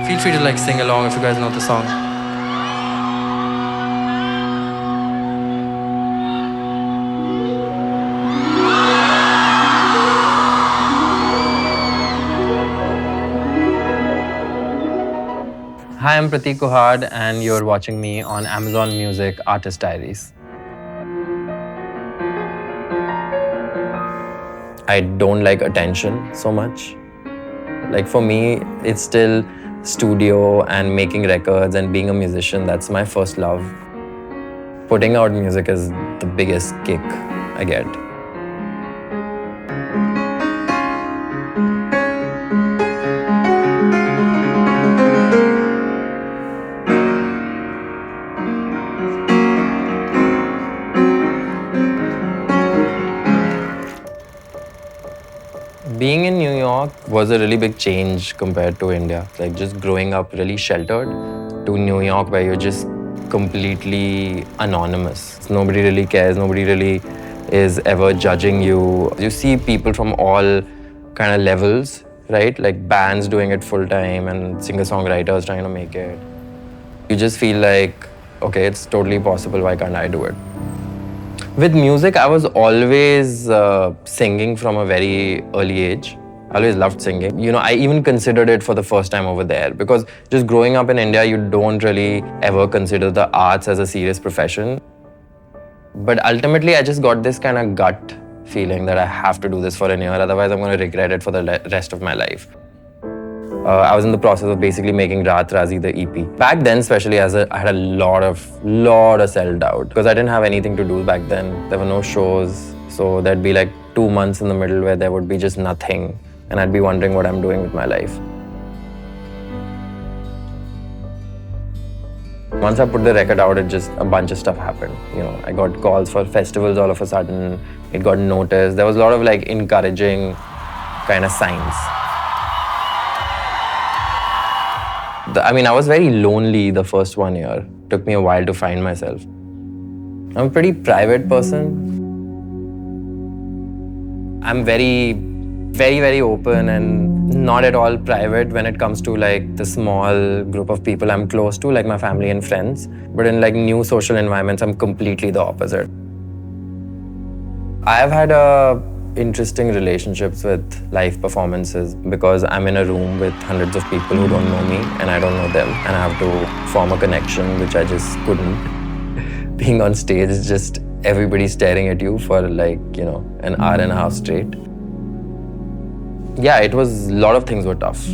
Feel free to sing along if you guys know the song. Hi, I'm Prateek Kuhad and you're watching me on Amazon Music Artist Diaries. I don't like attention so much. For me, it's still studio and making records and being a musician. That's my first love. Putting out music is the biggest kick I get. Being in New York was a really big change compared to India. Just growing up really sheltered to New York where you're just completely anonymous. Nobody really cares, nobody really is ever judging you. You see people from all kind of levels, right? Bands doing it full time and singer-songwriters trying to make it. You just feel like, okay, it's totally possible, why can't I do it? With music, I was always singing from a very early age. I always loved singing. I even considered it for the first time over there because just growing up in India, you don't really ever consider the arts as a serious profession. But ultimately, I just got this kind of gut feeling that I have to do this for a year, otherwise I'm going to regret it for the rest of my life. I was in the process of basically making Raat Razi, the EP. Back then, especially, I had a lot of self-doubt because I didn't have anything to do back then. There were no shows, so there'd be 2 months in the middle where there would be just nothing, and I'd be wondering what I'm doing with my life. Once I put the record out, a bunch of stuff happened. I got calls for festivals all of a sudden. It got noticed. There was a lot of encouraging kind of signs. I was very lonely the first 1 year. It took me a while to find myself. I'm a pretty private person. I'm very, very, very open and not at all private when it comes to the small group of people I'm close to, my family and friends. But in new social environments, I'm completely the opposite. I've had interesting relationships with live performances because I'm in a room with hundreds of people who don't know me and I don't know them, and I have to form a connection, which I just couldn't. Being on stage is just everybody staring at you for an hour and a half straight. Yeah, a lot of things were tough.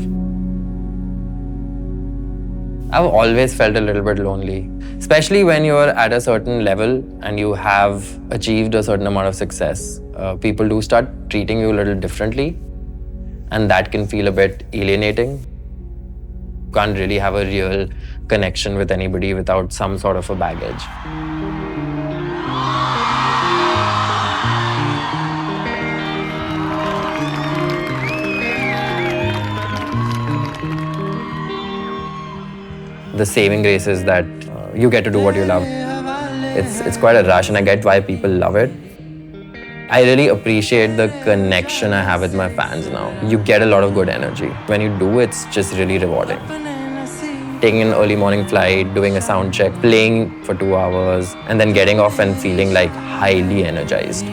I've always felt a little bit lonely, especially when you're at a certain level and you have achieved a certain amount of success. People do start treating you a little differently, and that can feel a bit alienating. You can't really have a real connection with anybody without some sort of a baggage. The saving grace is that you get to do what you love. It's quite a rush, and I get why people love it. I really appreciate the connection I have with my fans now. You get a lot of good energy. When you do, it's just really rewarding. Taking an early morning flight, doing a sound check, playing for 2 hours, and then getting off and feeling highly energized.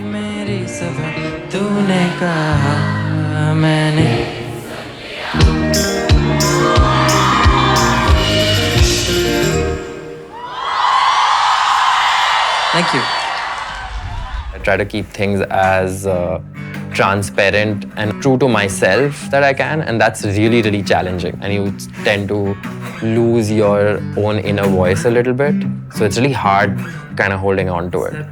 Thank you. I try to keep things as transparent and true to myself that I can, and that's really, really challenging. And you tend to lose your own inner voice a little bit. So it's really hard kind of holding on to it.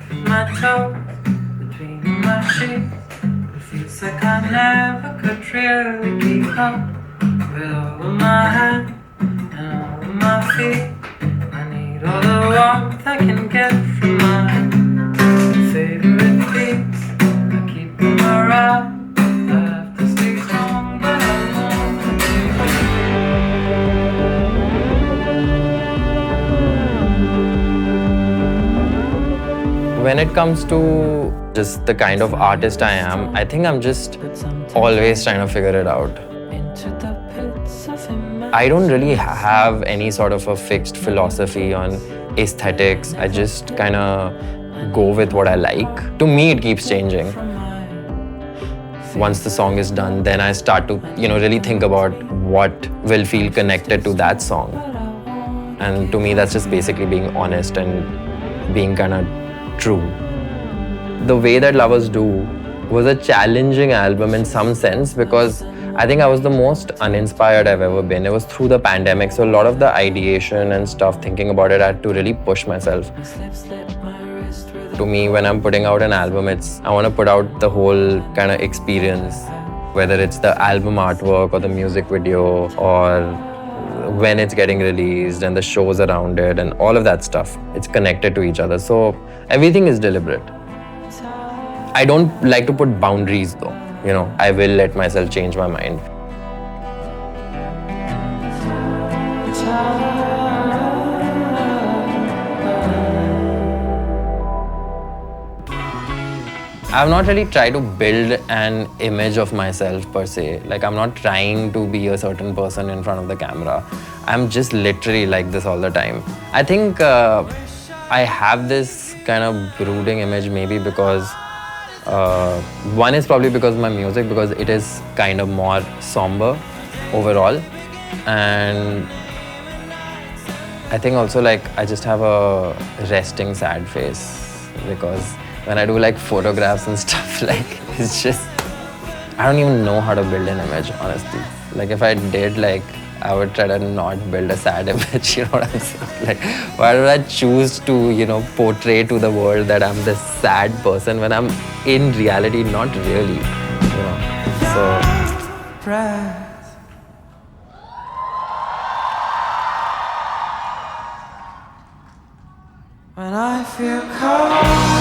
All the warmth I can get from my favorite beats, I keep them around. I have to stay strong, but I wanna be. When it comes to just the kind of artist I am, I think I'm just always trying to figure it out. Into the pits of I don't really have any sort of a fixed philosophy on aesthetics. I just kind of go with what I like. To me, it keeps changing. Once the song is done, then I start to, really think about what will feel connected to that song. And to me, that's just basically being honest and being kind of true. The Way That Lovers Do was a challenging album in some sense because I think I was the most uninspired I've ever been. It was through the pandemic, so a lot of the ideation and stuff, thinking about it, I had to really push myself. To me, when I'm putting out an album, I want to put out the whole kind of experience, whether it's the album artwork or the music video or when it's getting released and the shows around it and all of that stuff. It's connected to each other. So everything is deliberate. I don't like to put boundaries though. I will let myself change my mind. I've not really tried to build an image of myself per se. Like, I'm not trying to be a certain person in front of the camera. I'm just literally like this all the time. I think I have this kind of brooding image maybe because one is probably because of my music, because it is kind of more somber overall. And I think also like I just have a resting sad face because when I do like photographs and stuff, like it's just, I don't even know how to build an image, honestly. Like if I did, like I would try to not build a sad image, you know what I'm saying? Like why would I choose to, portray to the world that I'm this sad person when I'm in reality not really, So when I feel cold.